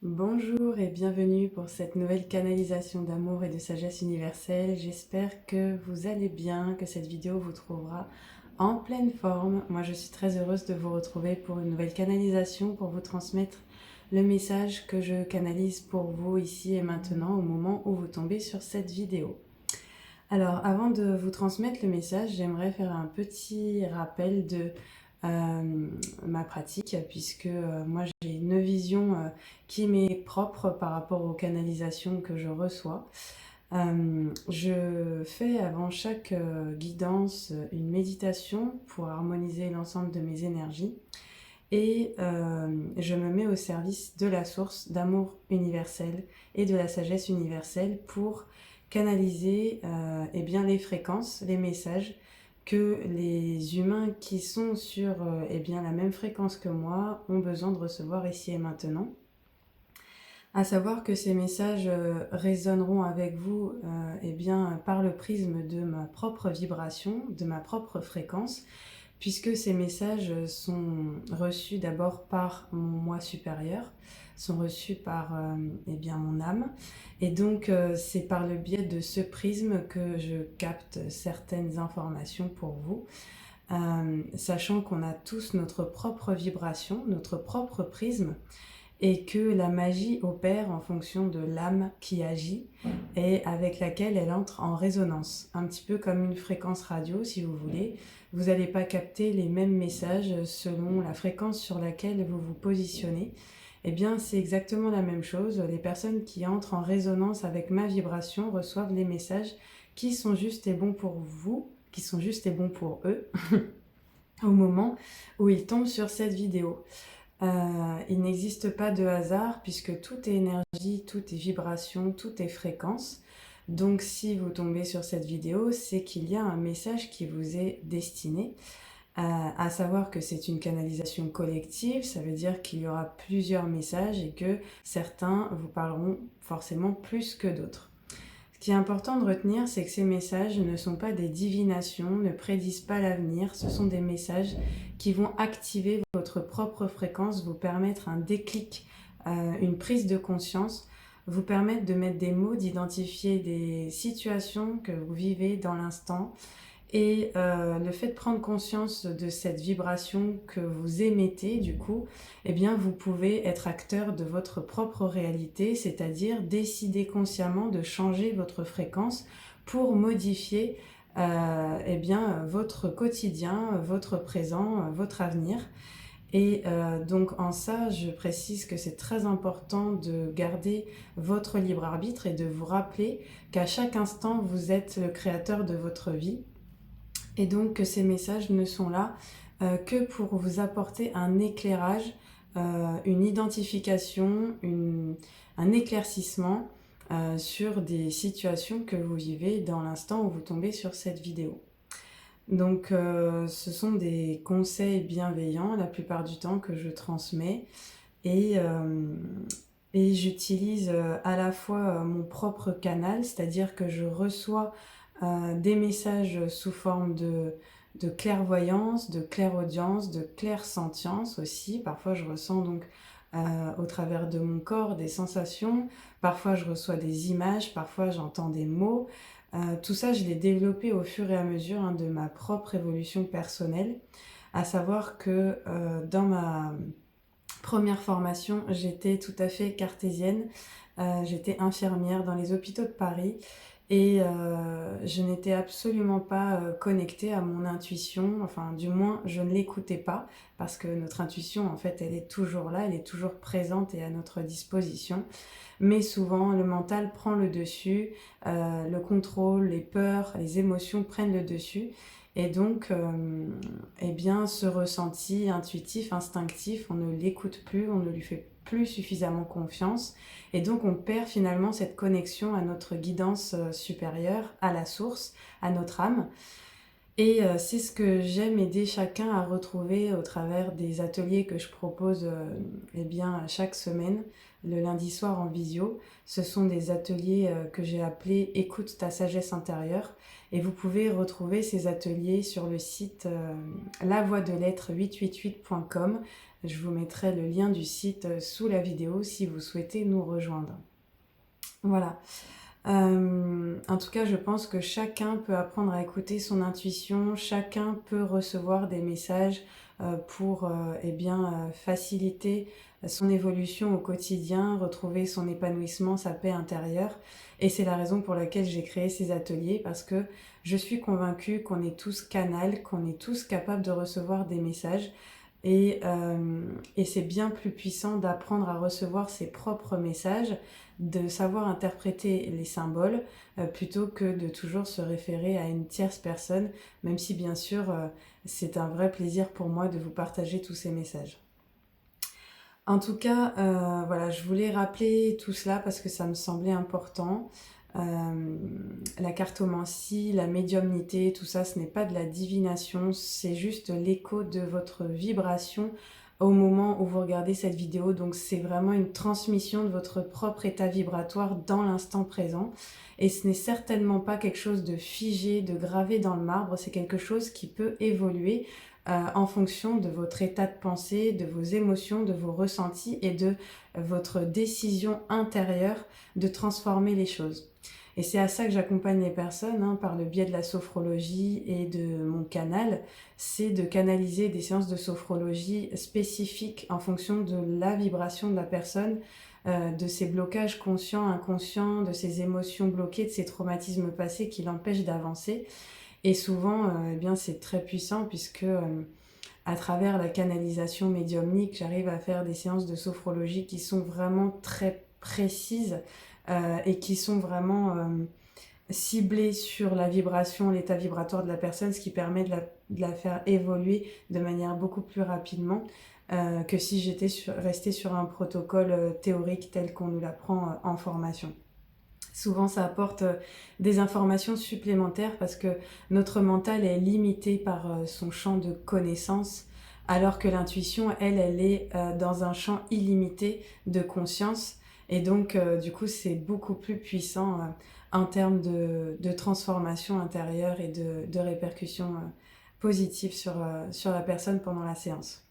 Bonjour et bienvenue pour cette nouvelle canalisation d'amour et de sagesse universelle. J'espère que vous allez bien, que cette vidéo vous trouvera en pleine forme. Moi, je suis très heureuse de vous retrouver pour une nouvelle canalisation pour vous transmettre le message que je canalise pour vous ici et maintenant au moment où vous tombez sur cette vidéo. Alors, avant de vous transmettre le message, j'aimerais faire un petit rappel de ma pratique, puisque moi j'ai une vision qui m'est propre par rapport aux canalisations que je reçois. Je fais avant chaque guidance une méditation pour harmoniser l'ensemble de mes énergies et je me mets au service de la source d'amour universel et de la sagesse universelle pour canaliser eh bien, les fréquences, les messages que les humains qui sont sur eh bien, la même fréquence que moi ont besoin de recevoir ici et maintenant. À savoir que ces messages résonneront avec vous eh bien, par le prisme de ma propre vibration, de ma propre fréquence, puisque ces messages sont reçus d'abord par mon moi supérieur, sont reçus par eh bien, mon âme, et donc c'est par le biais de ce prisme que je capte certaines informations pour vous, sachant qu'on a tous notre propre vibration, notre propre prisme, et que la magie opère en fonction de l'âme qui agit et avec laquelle elle entre en résonance. Un petit peu comme une fréquence radio, si vous voulez. Vous n'allez pas capter les mêmes messages selon la fréquence sur laquelle vous vous positionnez. Eh bien, c'est exactement la même chose. Les personnes qui entrent en résonance avec ma vibration reçoivent les messages qui sont justes et bons pour vous, qui sont justes et bons pour eux, au moment où ils tombent sur cette vidéo. Il n'existe pas de hasard puisque tout est énergie, tout est vibration, tout est fréquence. Donc si vous tombez sur cette vidéo, c'est qu'il y a un message qui vous est destiné. À savoir que c'est une canalisation collective, ça veut dire qu'il y aura plusieurs messages et que certains vous parleront forcément plus que d'autres. Ce qui est important de retenir, c'est que ces messages ne sont pas des divinations, ne prédisent pas l'avenir, ce sont des messages qui vont activer votre propre fréquence, vous permettre un déclic, une prise de conscience, vous permettre de mettre des mots, d'identifier des situations que vous vivez dans l'instant. Et le fait de prendre conscience de cette vibration que vous émettez, du coup, eh bien, vous pouvez être acteur de votre propre réalité, c'est-à-dire décider consciemment de changer votre fréquence pour modifier eh bien, votre quotidien, votre présent, votre avenir. Et donc en ça, je précise que c'est très important de garder votre libre arbitre et de vous rappeler qu'à chaque instant, vous êtes le créateur de votre vie. Et donc que ces messages ne sont là que pour vous apporter un éclairage, une identification, un éclaircissement sur des situations que vous vivez dans l'instant où vous tombez sur cette vidéo. Donc ce sont des conseils bienveillants la plupart du temps que je transmets et, et j'utilise à la fois mon propre canal, c'est-à-dire que je reçois des messages sous forme de clairvoyance, de clairaudience, de clairsentience aussi. Parfois je ressens donc au travers de mon corps des sensations, parfois je reçois des images, parfois j'entends des mots. Tout ça je l'ai développé au fur et à mesure de ma propre évolution personnelle, à savoir que dans ma première formation, j'étais tout à fait cartésienne. J'étais infirmière dans les hôpitaux de Paris et je n'étais absolument pas connectée à mon intuition. Enfin, du moins, je ne l'écoutais pas parce que notre intuition, en fait, elle est toujours là, elle est toujours présente et à notre disposition. Mais souvent, le mental prend le dessus, le contrôle, les peurs, les émotions prennent le dessus. Et donc, eh bien, ce ressenti intuitif, instinctif, on ne l'écoute plus, on ne lui fait plus suffisamment confiance. Et donc, on perd finalement cette connexion à notre guidance supérieure, à la source, à notre âme. Et c'est ce que j'aime aider chacun à retrouver au travers des ateliers que je propose eh bien, chaque semaine, le lundi soir en visio. Ce sont des ateliers que j'ai appelés Écoute ta sagesse intérieure. Et vous pouvez retrouver ces ateliers sur le site lavoixdelettre888.com. Je vous mettrai le lien du site sous la vidéo si vous souhaitez nous rejoindre. Voilà. En tout cas, je pense que chacun peut apprendre à écouter son intuition, chacun peut recevoir des messages pour eh bien, faciliter son évolution au quotidien, retrouver son épanouissement, sa paix intérieure. Et c'est la raison pour laquelle j'ai créé ces ateliers, parce que je suis convaincue qu'on est tous canal, qu'on est tous capables de recevoir des messages. Et c'est bien plus puissant d'apprendre à recevoir ses propres messages, de savoir interpréter les symboles, plutôt que de toujours se référer à une tierce personne, même si bien sûr c'est un vrai plaisir pour moi de vous partager tous ces messages. En tout cas, voilà, je voulais rappeler tout cela parce que ça me semblait important. La cartomancie, la médiumnité, tout ça, ce n'est pas de la divination, c'est juste l'écho de votre vibration au moment où vous regardez cette vidéo. Donc c'est vraiment une transmission de votre propre état vibratoire dans l'instant présent. Et ce n'est certainement pas quelque chose de figé, de gravé dans le marbre, c'est quelque chose qui peut évoluer en fonction de votre état de pensée, de vos émotions, de vos ressentis et de votre décision intérieure de transformer les choses. Et c'est à ça que j'accompagne les personnes, hein, par le biais de la sophrologie et de mon canal, c'est de canaliser des séances de sophrologie spécifiques en fonction de la vibration de la personne, de ses blocages conscients, inconscients, de ses émotions bloquées, de ses traumatismes passés qui l'empêchent d'avancer. Et souvent, eh bien, c'est très puissant puisque à travers la canalisation médiumnique, j'arrive à faire des séances de sophrologie qui sont vraiment très précises et qui sont vraiment ciblées sur la vibration, l'état vibratoire de la personne, ce qui permet de la faire évoluer de manière beaucoup plus rapidement que si j'étais restée sur un protocole théorique tel qu'on nous l'apprend en formation. Souvent, ça apporte des informations supplémentaires parce que notre mental est limité par son champ de connaissances, alors que l'intuition, elle est dans un champ illimité de conscience. Et donc, du coup, c'est beaucoup plus puissant en termes de transformation intérieure et de répercussions positives sur la personne pendant la séance.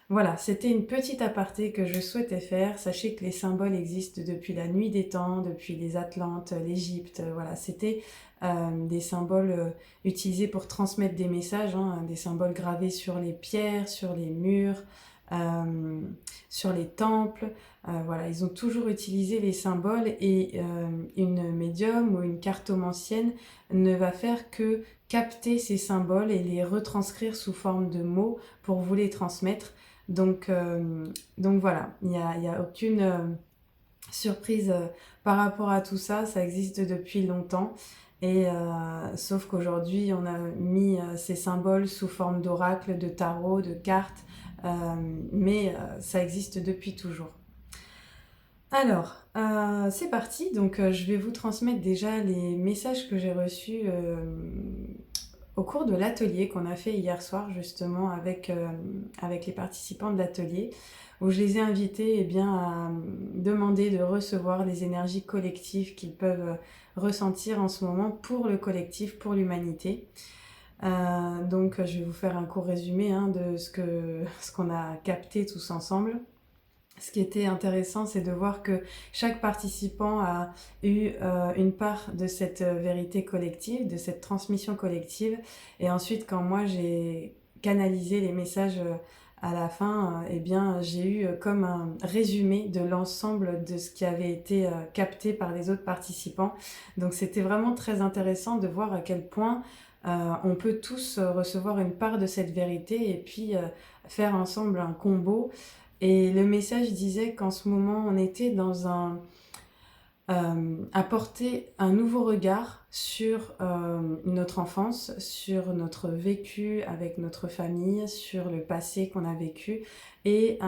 Voilà, c'était une petite aparté que je souhaitais faire. Sachez que les symboles existent depuis la nuit des temps, depuis les Atlantes, l'Égypte. Voilà, c'était des symboles utilisés pour transmettre des messages, hein, des symboles gravés sur les pierres, sur les murs, euh, sur les temples. Voilà, ils ont toujours utilisé les symboles et une médium ou une cartomancienne ne va faire que capter ces symboles et les retranscrire sous forme de mots pour vous les transmettre. Donc voilà, il y a aucune surprise par rapport à tout ça, ça existe depuis longtemps. Et sauf qu'aujourd'hui, on a mis ces symboles sous forme d'oracle, de tarot, de cartes, mais ça existe depuis toujours. Alors, c'est parti. Donc, je vais vous transmettre déjà les messages que j'ai reçus au cours de l'atelier qu'on a fait hier soir justement avec les participants de l'atelier, où je les ai invités bien, à demander de recevoir les énergies collectives qu'ils peuvent ressentir en ce moment pour le collectif, pour l'humanité. Donc je vais vous faire un court résumé de ce qu'on a capté tous ensemble. Ce qui était intéressant, c'est de voir que chaque participant a eu une part de cette vérité collective, de cette transmission collective. Et ensuite, quand moi j'ai canalisé les messages à la fin, eh bien, j'ai eu comme un résumé de l'ensemble de ce qui avait été capté par les autres participants. Donc c'était vraiment très intéressant de voir à quel point on peut tous recevoir une part de cette vérité et puis faire ensemble un combo. Et le message disait qu'en ce moment, on était dans apporter un nouveau regard sur notre enfance, sur notre vécu avec notre famille, sur le passé qu'on a vécu, et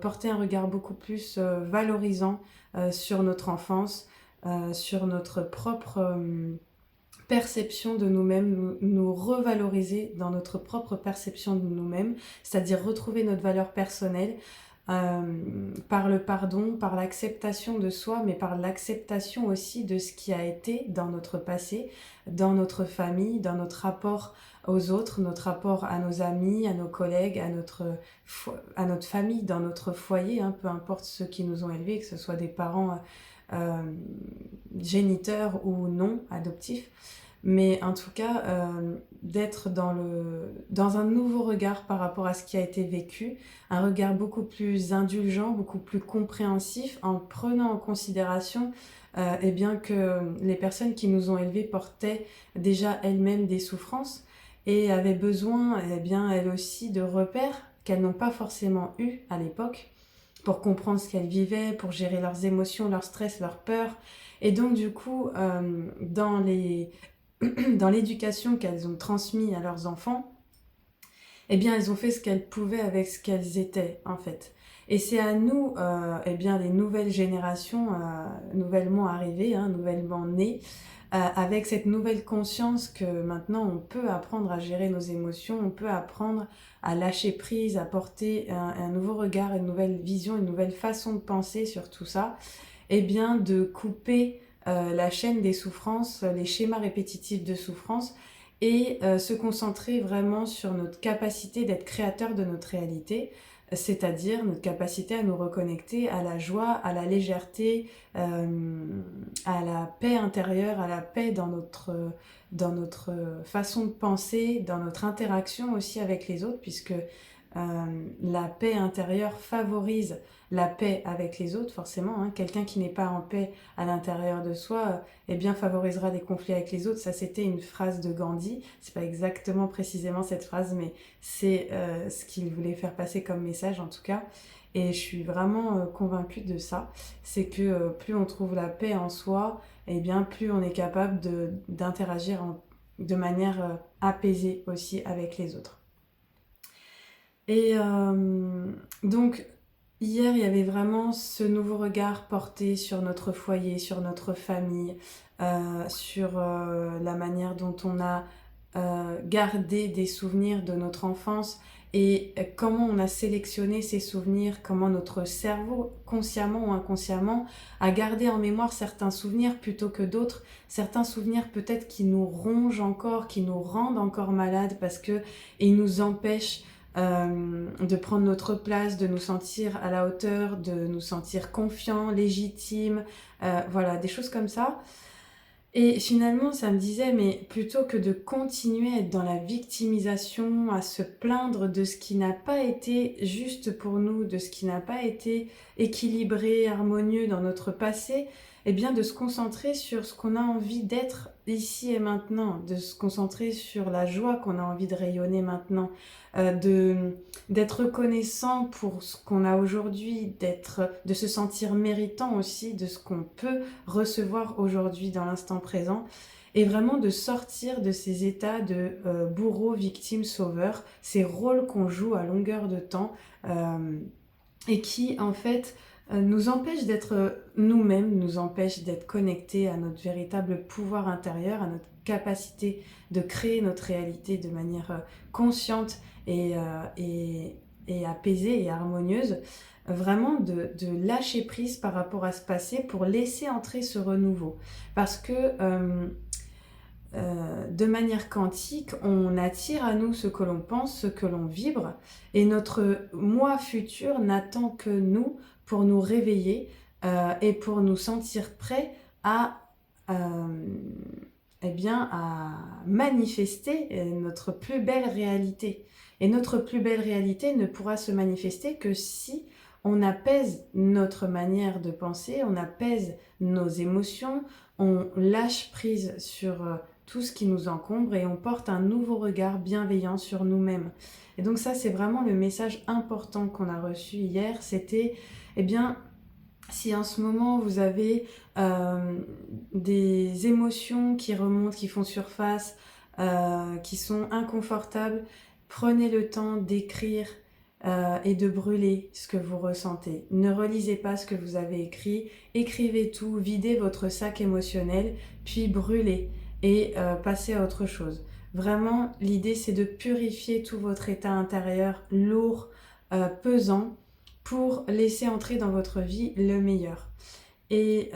porter un regard beaucoup plus valorisant sur notre enfance, sur notre propre perception de nous-mêmes, nous revaloriser dans notre propre perception de nous-mêmes, c'est-à-dire retrouver notre valeur personnelle par le pardon, par l'acceptation de soi, mais par l'acceptation aussi de ce qui a été dans notre passé, dans notre famille, dans notre rapport aux autres, notre rapport à nos amis, à nos collègues, à notre famille, dans notre foyer, hein, peu importe ceux qui nous ont élevés, que ce soit des parents euh, géniteurs ou non adoptifs. Mais en tout cas, d'être dans un nouveau regard par rapport à ce qui a été vécu, un regard beaucoup plus indulgent, beaucoup plus compréhensif, en prenant en considération eh bien que les personnes qui nous ont élevés portaient déjà elles-mêmes des souffrances et avaient besoin, eh bien, elles aussi, de repères qu'elles n'ont pas forcément eu à l'époque pour comprendre ce qu'elles vivaient, pour gérer leurs émotions, leur stress, leurs peurs. Et donc, du coup, dans l'éducation qu'elles ont transmise à leurs enfants, eh bien, elles ont fait ce qu'elles pouvaient avec ce qu'elles étaient, en fait. Et c'est à nous, eh bien, les nouvelles générations, nouvellement arrivées, hein, nouvellement nées, avec cette nouvelle conscience que maintenant on peut apprendre à gérer nos émotions, on peut apprendre à lâcher prise, à porter un nouveau regard, une nouvelle vision, une nouvelle façon de penser sur tout ça, eh bien, de couper la chaîne des souffrances, les schémas répétitifs de souffrance et se concentrer vraiment sur notre capacité d'être créateur de notre réalité, c'est-à-dire notre capacité à nous reconnecter à la joie, à la légèreté, à la paix intérieure, à la paix dans notre façon de penser, dans notre interaction aussi avec les autres, puisque la paix intérieure favorise la paix avec les autres, forcément. Hein. Quelqu'un qui n'est pas en paix à l'intérieur de soi, eh bien, favorisera des conflits avec les autres. Ça, c'était une phrase de Gandhi. C'est pas exactement précisément cette phrase, mais c'est ce qu'il voulait faire passer comme message, en tout cas. Et je suis vraiment convaincue de ça. C'est que plus on trouve la paix en soi, eh bien, plus on est capable d'interagir de manière apaisée aussi avec les autres. Et donc, hier, il y avait vraiment ce nouveau regard porté sur notre foyer, sur notre famille, sur la manière dont on a gardé des souvenirs de notre enfance et comment on a sélectionné ces souvenirs, comment notre cerveau, consciemment ou inconsciemment, a gardé en mémoire certains souvenirs plutôt que d'autres, certains souvenirs peut-être qui nous rongent encore, qui nous rendent encore malades parce que ils nous empêchent de prendre notre place, de nous sentir à la hauteur, de nous sentir confiants, légitimes, voilà, des choses comme ça. Et finalement, ça me disait, mais plutôt que de continuer à être dans la victimisation, à se plaindre de ce qui n'a pas été juste pour nous, de ce qui n'a pas été équilibré, harmonieux dans notre passé, eh bien de se concentrer sur ce qu'on a envie d'être ici et maintenant, de se concentrer sur la joie qu'on a envie de rayonner maintenant, d'être reconnaissant pour ce qu'on a aujourd'hui, de se sentir méritant aussi de ce qu'on peut recevoir aujourd'hui dans l'instant présent et vraiment de sortir de ces états de bourreau, victime, sauveur, ces rôles qu'on joue à longueur de temps et qui en fait nous empêchent d'être nous-mêmes, nous empêchent d'être connectés à notre véritable pouvoir intérieur, à notre capacité de créer notre réalité de manière consciente et apaisée et harmonieuse, vraiment de lâcher prise par rapport à ce passé pour laisser entrer ce renouveau. Parce que de manière quantique, on attire à nous ce que l'on pense, ce que l'on vibre, et notre moi futur n'attend que nous pour nous réveiller et pour nous sentir prêts à eh bien, à manifester notre plus belle réalité. Et notre plus belle réalité ne pourra se manifester que si on apaise notre manière de penser, on apaise nos émotions, on lâche prise sur tout ce qui nous encombre et on porte un nouveau regard bienveillant sur nous-mêmes. Et donc ça, c'est vraiment le message important qu'on a reçu hier. C'était, eh bien, si en ce moment vous avez des émotions qui remontent, qui font surface, qui sont inconfortables, prenez le temps d'écrire et de brûler ce que vous ressentez. Ne relisez pas ce que vous avez écrit, écrivez tout, videz votre sac émotionnel, puis brûlez. et passer à autre chose. Vraiment, l'idée c'est de purifier tout votre état intérieur lourd, pesant, pour laisser entrer dans votre vie le meilleur. Et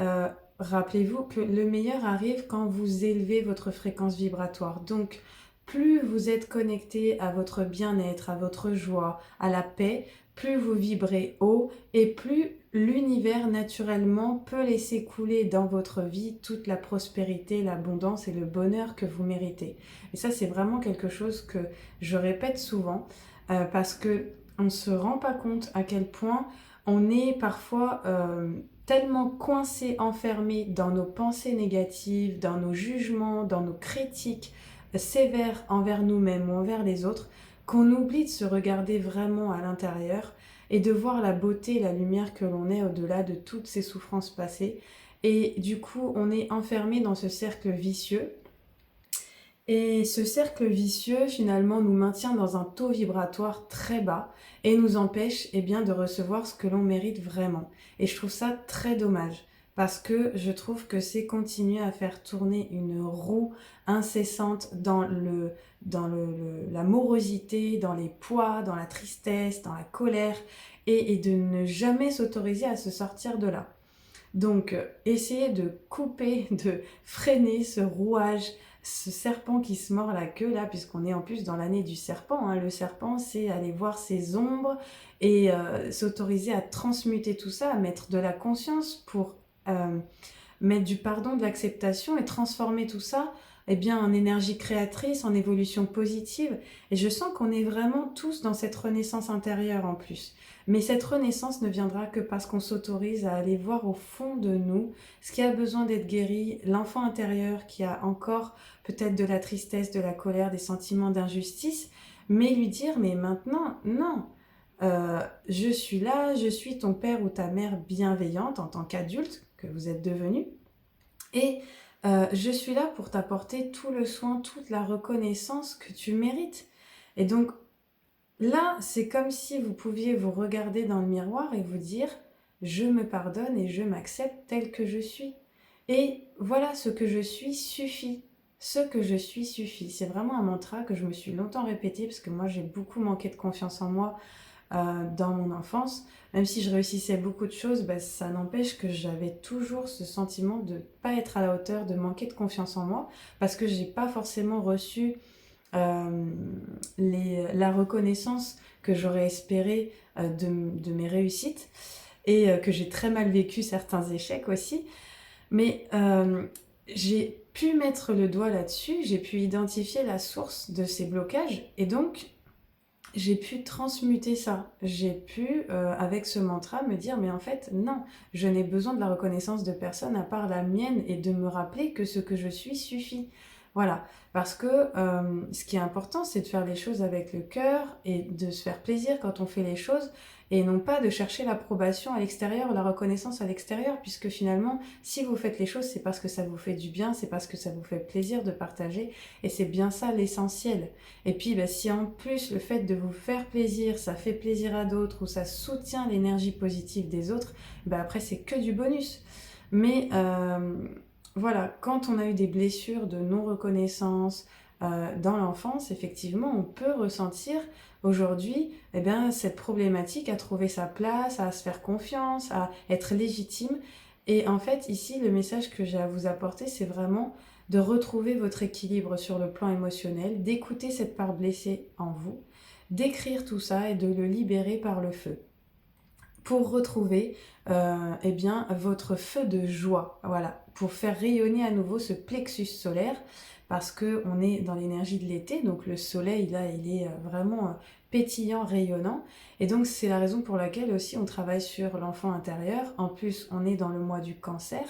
rappelez-vous que le meilleur arrive quand vous élevez votre fréquence vibratoire. Donc, plus vous êtes connecté à votre bien-être, à votre joie, à la paix, plus vous vibrez haut et plus l'univers naturellement peut laisser couler dans votre vie toute la prospérité, l'abondance et le bonheur que vous méritez. Et ça, c'est vraiment quelque chose que je répète souvent parce que on ne se rend pas compte à quel point on est parfois tellement coincé, enfermé dans nos pensées négatives, dans nos jugements, dans nos critiques sévères envers nous-mêmes ou envers les autres, qu'on oublie de se regarder vraiment à l'intérieur et de voir la beauté et la lumière que l'on est au-delà de toutes ces souffrances passées. Et du coup, on est enfermé dans ce cercle vicieux. Et ce cercle vicieux, finalement, nous maintient dans un taux vibratoire très bas et nous empêche eh bien, de recevoir ce que l'on mérite vraiment. Et je trouve ça très dommage parce que je trouve que c'est continuer à faire tourner une roue incessante la morosité, dans les poids, dans la tristesse, dans la colère et de ne jamais s'autoriser à se sortir de là. Donc, essayez de couper, de freiner ce rouage, ce serpent qui se mord la queue là, puisqu'on est en plus dans l'année du serpent, hein. Le serpent, c'est aller voir ses ombres et s'autoriser à transmuter tout ça, à mettre de la conscience pour mettre du pardon, de l'acceptation et transformer tout ça eh bien, en énergie créatrice, en évolution positive. Et je sens qu'on est vraiment tous dans cette renaissance intérieure en plus. Mais cette renaissance ne viendra que parce qu'on s'autorise à aller voir au fond de nous ce qui a besoin d'être guéri, l'enfant intérieur qui a encore peut-être de la tristesse, de la colère, des sentiments d'injustice, mais lui dire, mais maintenant, non, je suis là, je suis ton père ou ta mère bienveillante en tant qu'adulte que vous êtes devenu, et je suis là pour t'apporter tout le soin, toute la reconnaissance que tu mérites. Et donc là, c'est comme si vous pouviez vous regarder dans le miroir et vous dire « Je me pardonne et je m'accepte tel que je suis. » Et voilà, ce que je suis suffit. Ce que je suis suffit. C'est vraiment un mantra que je me suis longtemps répété parce que moi, j'ai beaucoup manqué de confiance en moi dans mon enfance. Même si je réussissais beaucoup de choses, bah, ça n'empêche que j'avais toujours ce sentiment de ne pas être à la hauteur, de manquer de confiance en moi parce que j'ai pas forcément reçu la reconnaissance que j'aurais espéré de mes réussites et que j'ai très mal vécu certains échecs aussi. Mais j'ai pu mettre le doigt là-dessus, j'ai pu identifier la source de ces blocages et donc j'ai pu transmuter ça. J'ai pu, avec ce mantra, me dire, mais en fait, non, je n'ai besoin de la reconnaissance de personne à part la mienne et de me rappeler que ce que je suis suffit. Voilà, parce que ce qui est important, c'est de faire les choses avec le cœur et de se faire plaisir quand on fait les choses et non pas de chercher l'approbation à l'extérieur ou la reconnaissance à l'extérieur, puisque finalement, si vous faites les choses, c'est parce que ça vous fait du bien, c'est parce que ça vous fait plaisir de partager, et c'est bien ça l'essentiel. Et puis, bah, si en plus le fait de vous faire plaisir, ça fait plaisir à d'autres ou ça soutient l'énergie positive des autres, bah après c'est que du bonus. Mais voilà, quand on a eu des blessures de non-reconnaissance dans l'enfance, effectivement, on peut ressentir aujourd'hui eh bien, cette problématique à trouver sa place, à se faire confiance, à être légitime. Et en fait, ici, le message que j'ai à vous apporter, c'est vraiment de retrouver votre équilibre sur le plan émotionnel, d'écouter cette part blessée en vous, d'écrire tout ça et de le libérer par le feu pour retrouver eh bien, votre feu de joie, voilà, pour faire rayonner à nouveau ce plexus solaire, parce qu'on est dans l'énergie de l'été, donc le soleil, là, il est vraiment pétillant, rayonnant, et donc c'est la raison pour laquelle aussi on travaille sur l'enfant intérieur. En plus, on est dans le mois du cancer,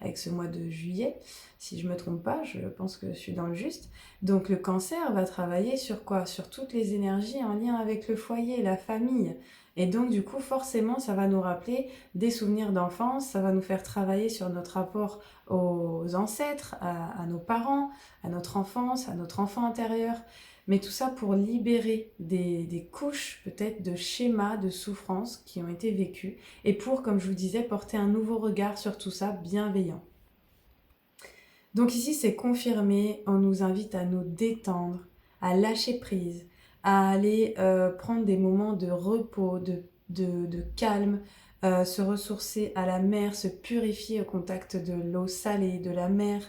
avec ce mois de juillet, si je me trompe pas, je pense que je suis dans le juste. Donc le cancer va travailler sur quoi? Sur toutes les énergies en lien avec le foyer, la famille. Et donc du coup forcément ça va nous rappeler des souvenirs d'enfance, ça va nous faire travailler sur notre rapport aux ancêtres, à nos parents, à notre enfance, à notre enfant intérieur. Mais tout ça pour libérer des couches peut-être de schémas de souffrance qui ont été vécus et pour, comme je vous disais, porter un nouveau regard sur tout ça bienveillant. Donc ici, c'est confirmé, on nous invite à nous détendre, à lâcher prise, à aller prendre des moments de repos, de calme, se ressourcer à la mer, se purifier au contact de l'eau salée, de la mer,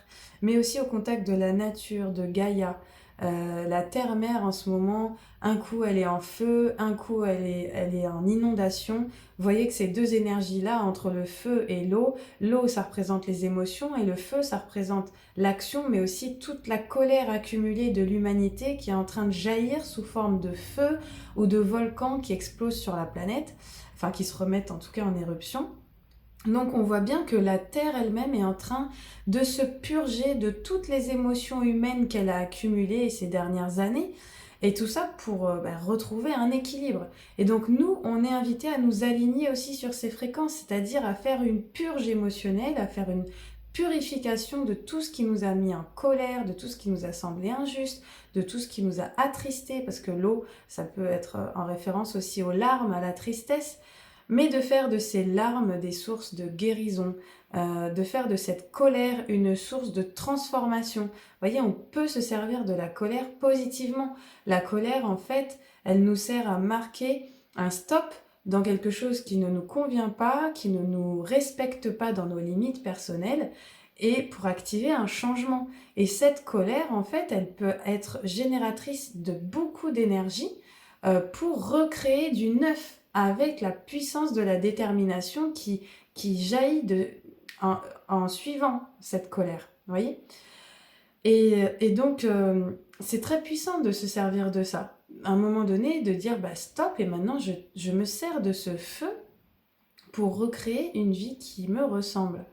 mais aussi au contact de la nature, de Gaïa. La terre-mer en ce moment, un coup elle est en feu, un coup elle est en inondation. Vous voyez que ces deux énergies-là, entre le feu et l'eau ça représente les émotions et le feu ça représente l'action, mais aussi toute la colère accumulée de l'humanité qui est en train de jaillir sous forme de feu ou de volcans qui explosent sur la planète, enfin qui se remettent en tout cas en éruption. Donc on voit bien que la Terre elle-même est en train de se purger de toutes les émotions humaines qu'elle a accumulées ces dernières années, et tout ça pour retrouver un équilibre. Et donc nous, on est invités à nous aligner aussi sur ces fréquences, c'est-à-dire à faire une purge émotionnelle, à faire une purification de tout ce qui nous a mis en colère, de tout ce qui nous a semblé injuste, de tout ce qui nous a attristé, parce que l'eau, ça peut être en référence aussi aux larmes, à la tristesse, mais de faire de ces larmes des sources de guérison, de faire de cette colère une source de transformation. Vous voyez, on peut se servir de la colère positivement. La colère, en fait, elle nous sert à marquer un stop dans quelque chose qui ne nous convient pas, qui ne nous respecte pas dans nos limites personnelles, et pour activer un changement. Et cette colère, en fait, elle peut être génératrice de beaucoup d'énergie pour recréer du neuf avec la puissance de la détermination qui jaillit en suivant cette colère. Vous voyez ? Et donc, c'est très puissant de se servir de ça. À un moment donné, de dire stop, et maintenant je me sers de ce feu pour recréer une vie qui me ressemble,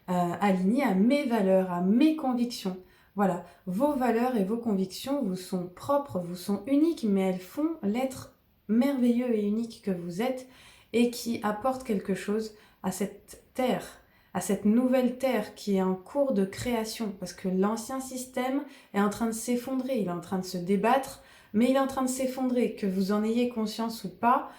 alignée à mes valeurs, à mes convictions. Voilà, vos valeurs et vos convictions vous sont propres, vous sont uniques, mais elles font l'être merveilleux et unique que vous êtes et qui apporte quelque chose à cette terre, à cette nouvelle terre qui est en cours de création, parce que l'ancien système est en train de s'effondrer, il est en train de se débattre, mais il est en train de s'effondrer, que vous en ayez conscience ou pas,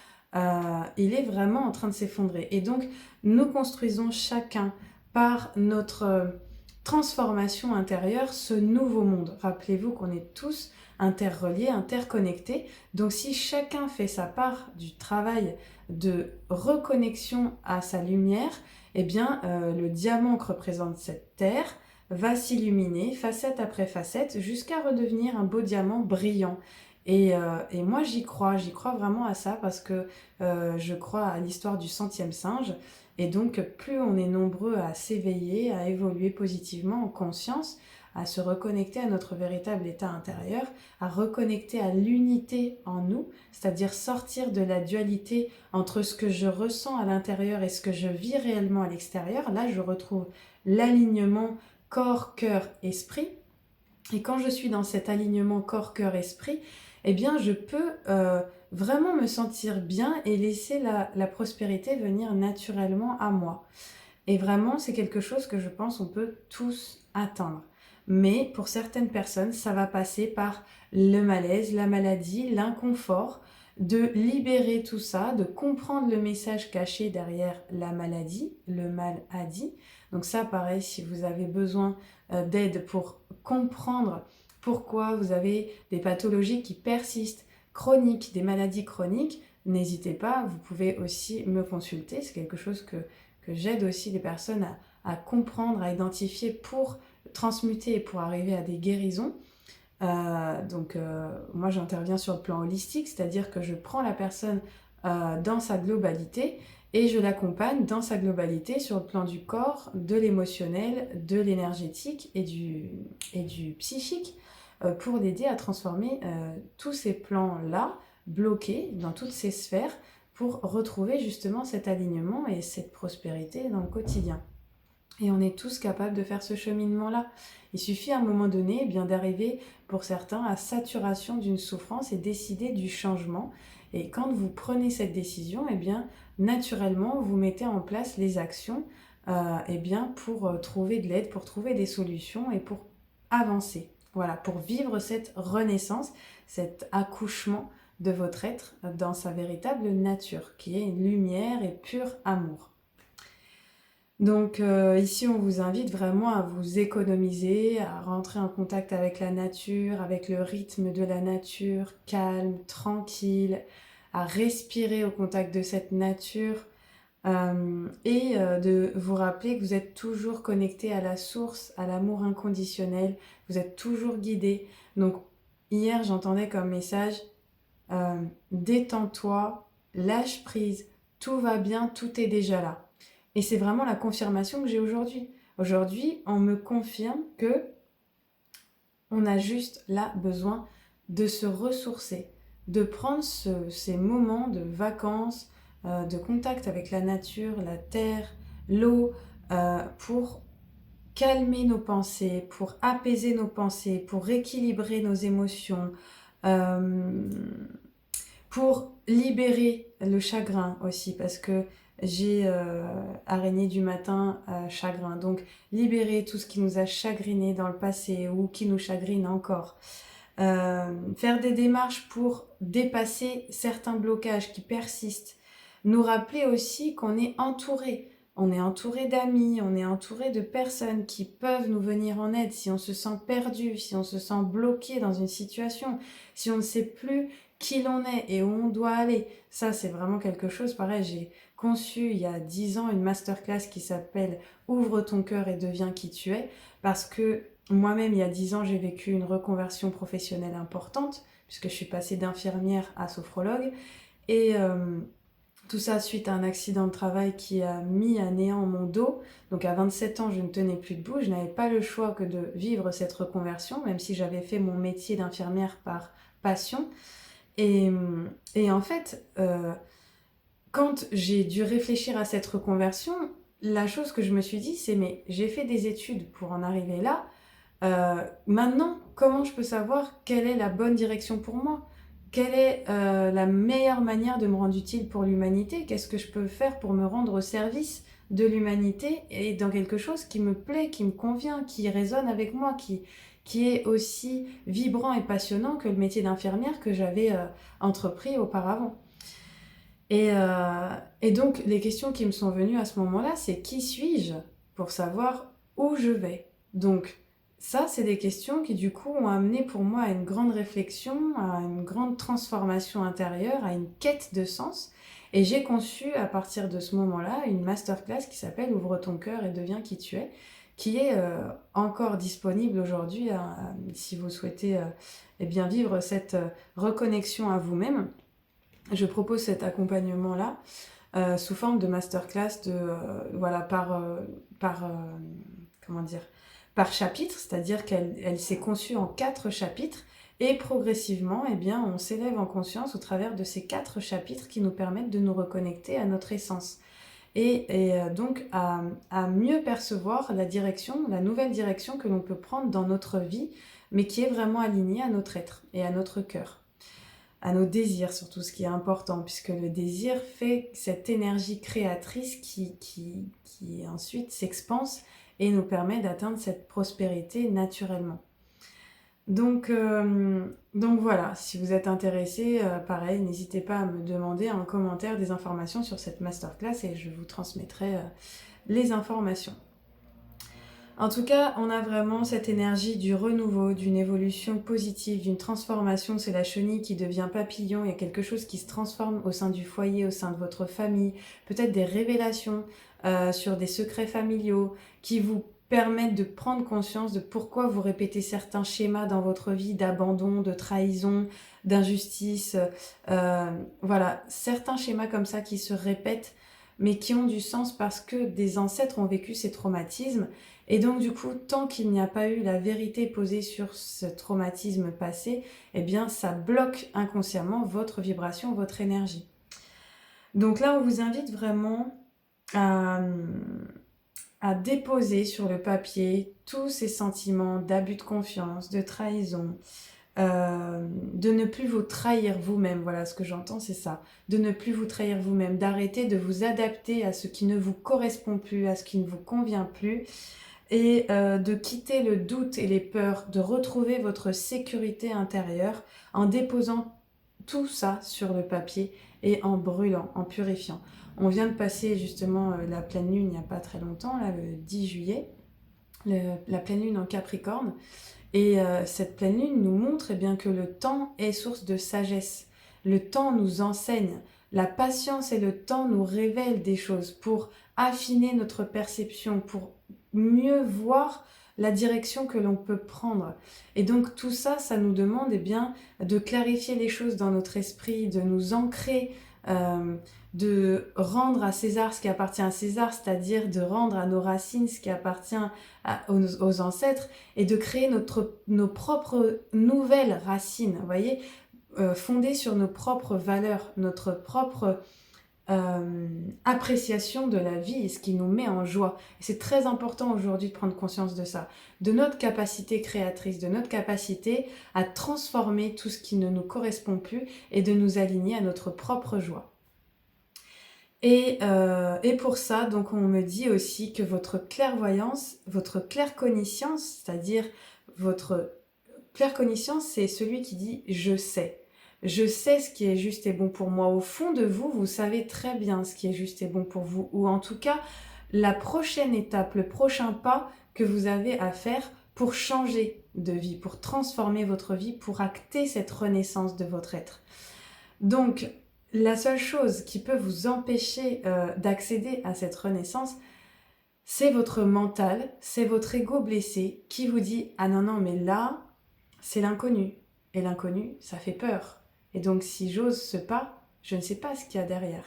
il est vraiment en train de s'effondrer. Et donc, nous construisons chacun par notre transformation intérieure ce nouveau monde. Rappelez-vous qu'on est tous interreliés, interconnectés. Donc si chacun fait sa part du travail de reconnexion à sa lumière, eh bien le diamant que représente cette terre va s'illuminer facette après facette jusqu'à redevenir un beau diamant brillant. Et moi j'y crois vraiment à ça parce que je crois à l'histoire du centième singe. Et donc, plus on est nombreux à s'éveiller, à évoluer positivement en conscience, à se reconnecter à notre véritable état intérieur, à reconnecter à l'unité en nous, c'est-à-dire sortir de la dualité entre ce que je ressens à l'intérieur et ce que je vis réellement à l'extérieur. Là, je retrouve l'alignement corps, cœur, esprit. Et quand je suis dans cet alignement corps, cœur, esprit, eh bien, je peux vraiment me sentir bien et laisser la prospérité venir naturellement à moi. Et vraiment, c'est quelque chose que je pense on peut tous atteindre. Mais pour certaines personnes, ça va passer par le malaise, la maladie, l'inconfort, de libérer tout ça, de comprendre le message caché derrière la maladie, le mal a dit. Donc ça, pareil, si vous avez besoin d'aide pour comprendre pourquoi vous avez des pathologies qui persistent, chroniques, des maladies chroniques, n'hésitez pas, vous pouvez aussi me consulter. C'est quelque chose que j'aide aussi les personnes à comprendre, à identifier pour transmuter et pour arriver à des guérisons. Moi j'interviens sur le plan holistique, c'est-à-dire que je prends la personne dans sa globalité et je l'accompagne dans sa globalité sur le plan du corps, de l'émotionnel, de l'énergétique et du psychique pour l'aider à transformer tous ces plans-là bloqués dans toutes ces sphères pour retrouver justement cet alignement et cette prospérité dans le quotidien. Et on est tous capables de faire ce cheminement-là. Il suffit à un moment donné d'arriver, pour certains, à saturation d'une souffrance et décider du changement. Et quand vous prenez cette décision, naturellement, vous mettez en place les actions pour trouver de l'aide, pour trouver des solutions et pour avancer. Voilà, pour vivre cette renaissance, cet accouchement de votre être dans sa véritable nature, qui est une lumière et pur amour. Donc ici, on vous invite vraiment à vous économiser, à rentrer en contact avec la nature, avec le rythme de la nature, calme, tranquille, à respirer au contact de cette nature et de vous rappeler que vous êtes toujours connecté à la source, à l'amour inconditionnel, vous êtes toujours guidé. Donc hier, j'entendais comme message, détends-toi, lâche prise, tout va bien, tout est déjà là. Et c'est vraiment la confirmation que j'ai aujourd'hui. Aujourd'hui, on me confirme que on a juste là besoin de se ressourcer, de prendre ces moments de vacances, de contact avec la nature, la terre, l'eau, pour calmer nos pensées, pour apaiser nos pensées, pour rééquilibrer nos émotions, euh, pour libérer le chagrin aussi, parce que j'ai araignée du matin, chagrin. Donc libérer tout ce qui nous a chagriné dans le passé ou qui nous chagrine encore. Faire des démarches pour dépasser certains blocages qui persistent. Nous rappeler aussi qu'on est entouré. On est entouré d'amis, on est entouré de personnes qui peuvent nous venir en aide si on se sent perdu, si on se sent bloqué dans une situation, si on ne sait plus qui l'on est et où on doit aller. Ça, c'est vraiment quelque chose, pareil, j'ai conçu il y a 10 ans une masterclass qui s'appelle Ouvre ton cœur et deviens qui tu es, parce que moi-même, il y a 10 ans, j'ai vécu une reconversion professionnelle importante, puisque je suis passée d'infirmière à sophrologue, et tout ça suite à un accident de travail qui a mis à néant mon dos. Donc à 27 ans, je ne tenais plus debout, je n'avais pas le choix que de vivre cette reconversion, même si j'avais fait mon métier d'infirmière par passion. Et, et en fait, quand j'ai dû réfléchir à cette reconversion, la chose que je me suis dit, c'est mais j'ai fait des études pour en arriver là. Maintenant, comment je peux savoir quelle est la bonne direction pour moi? Quelle est la meilleure manière de me rendre utile pour l'humanité? Qu'est-ce que je peux faire pour me rendre au service de l'humanité et dans quelque chose qui me plaît, qui me convient, qui résonne avec moi, qui est aussi vibrant et passionnant que le métier d'infirmière que j'avais entrepris auparavant. Et donc, les questions qui me sont venues à ce moment-là, c'est qui suis-je pour savoir où je vais? Donc, ça, c'est des questions qui, du coup, ont amené pour moi à une grande réflexion, à une grande transformation intérieure, à une quête de sens. Et j'ai conçu, à partir de ce moment-là, une masterclass qui s'appelle Ouvre ton cœur et deviens qui tu es, qui est encore disponible aujourd'hui, si vous souhaitez eh bien, vivre cette reconnexion à vous-même. Je propose cet accompagnement-là sous forme de masterclass voilà, comment dire, par chapitre, c'est-à-dire qu'elle s'est conçue en 4 chapitres et progressivement, eh bien, on s'élève en conscience au travers de ces 4 chapitres qui nous permettent de nous reconnecter à notre essence et donc à mieux percevoir la direction, la nouvelle direction que l'on peut prendre dans notre vie, mais qui est vraiment alignée à notre être et à notre cœur, à nos désirs surtout, ce qui est important, puisque le désir fait cette énergie créatrice qui ensuite s'expanse et nous permet d'atteindre cette prospérité naturellement. Donc voilà, si vous êtes intéressé, pareil, n'hésitez pas à me demander en commentaire des informations sur cette masterclass et je vous transmettrai les informations. En tout cas, on a vraiment cette énergie du renouveau, d'une évolution positive, d'une transformation. C'est la chenille qui devient papillon. Il y a quelque chose qui se transforme au sein du foyer, au sein de votre famille. Peut-être des révélations sur des secrets familiaux qui vous permettent de prendre conscience de pourquoi vous répétez certains schémas dans votre vie d'abandon, de trahison, d'injustice. Voilà, certains schémas comme ça qui se répètent, mais qui ont du sens parce que des ancêtres ont vécu ces traumatismes. Et donc du coup, tant qu'il n'y a pas eu la vérité posée sur ce traumatisme passé, eh bien ça bloque inconsciemment votre vibration, votre énergie. Donc là, on vous invite vraiment à déposer sur le papier tous ces sentiments d'abus de confiance, de trahison, de ne plus vous trahir vous-même. Voilà, ce que j'entends, c'est ça. De ne plus vous trahir vous-même, d'arrêter de vous adapter à ce qui ne vous correspond plus, à ce qui ne vous convient plus, et de quitter le doute et les peurs, de retrouver votre sécurité intérieure en déposant tout ça sur le papier et en brûlant, en purifiant. On vient de passer justement la pleine lune il n'y a pas très longtemps, là, le 10 juillet, la pleine lune en Capricorne. Et cette pleine lune nous montre eh bien, que le temps est source de sagesse. Le temps nous enseigne. La patience et le temps nous révèlent des choses pour affiner notre perception, pour mieux voir la direction que l'on peut prendre. Et donc tout ça, ça nous demande eh bien, de clarifier les choses dans notre esprit, de nous ancrer, de rendre à César ce qui appartient à César, c'est-à-dire de rendre à nos racines ce qui appartient aux ancêtres, et de créer nos propres nouvelles racines, vous voyez, fondées sur nos propres valeurs, notre propre appréciation de la vie et ce qui nous met en joie. Et c'est très important aujourd'hui de prendre conscience de ça, de notre capacité créatrice, de notre capacité à transformer tout ce qui ne nous correspond plus et de nous aligner à notre propre joie. Et pour ça, donc on me dit aussi que votre clairvoyance, votre claircogniscience, c'est-à-dire votre claircogniscience, c'est celui qui dit « je sais ». Je sais ce qui est juste et bon pour moi. Au fond de vous, vous savez très bien ce qui est juste et bon pour vous. Ou en tout cas, la prochaine étape, le prochain pas que vous avez à faire pour changer de vie, pour transformer votre vie, pour acter cette renaissance de votre être. Donc, la seule chose qui peut vous empêcher d'accéder à cette renaissance, c'est votre mental, c'est votre ego blessé qui vous dit « Ah non, non, mais là, c'est l'inconnu. Et l'inconnu, ça fait peur. Et donc, si j'ose ce pas, je ne sais pas ce qu'il y a derrière.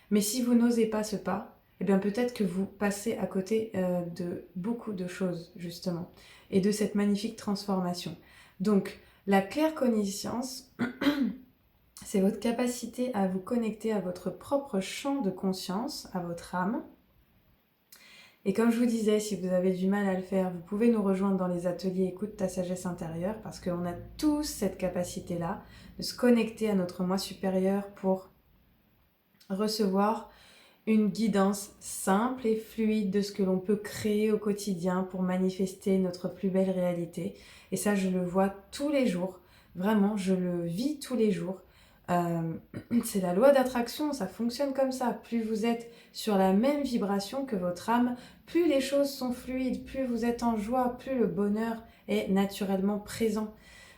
Mais si vous n'osez pas ce pas, eh bien peut-être que vous passez à côté de beaucoup de choses, justement, et de cette magnifique transformation. Donc, la claircognizance, c'est votre capacité à vous connecter à votre propre champ de conscience, à votre âme. Et comme je vous disais, si vous avez du mal à le faire, vous pouvez nous rejoindre dans les ateliers Écoute ta sagesse intérieure, parce qu'on a tous cette capacité-là de se connecter à notre moi supérieur pour recevoir une guidance simple et fluide de ce que l'on peut créer au quotidien pour manifester notre plus belle réalité. Et ça, je le vois tous les jours. Vraiment, je le vis tous les jours. C'est la loi d'attraction, ça fonctionne comme ça. Plus vous êtes sur la même vibration que votre âme, plus les choses sont fluides, plus vous êtes en joie, plus le bonheur est naturellement présent.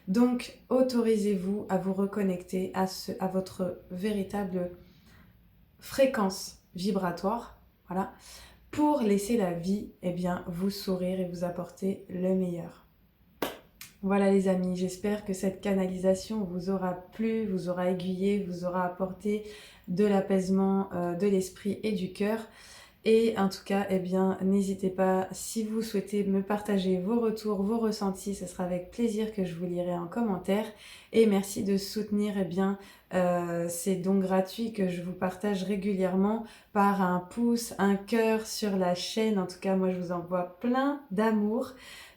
Donc, autorisez-vous à vous reconnecter à votre véritable fréquence vibratoire, voilà, pour laisser la vie eh bien, vous sourire et vous apporter le meilleur. Voilà les amis, j'espère que cette canalisation vous aura plu, vous aura aiguillé, vous aura apporté de l'apaisement de l'esprit et du cœur. Et en tout cas, eh bien, n'hésitez pas, si vous souhaitez me partager vos retours, vos ressentis, ce sera avec plaisir que je vous lirai en commentaire. Et merci de soutenir eh bien, ces dons gratuits que je vous partage régulièrement par un pouce, un cœur sur la chaîne. En tout cas, moi, je vous envoie plein d'amour.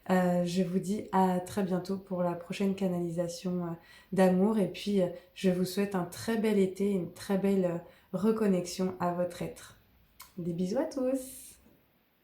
Je vous dis à très bientôt pour la prochaine canalisation d'amour. Et puis, je vous souhaite un très bel été, une très belle reconnexion à votre être. Des bisous à tous!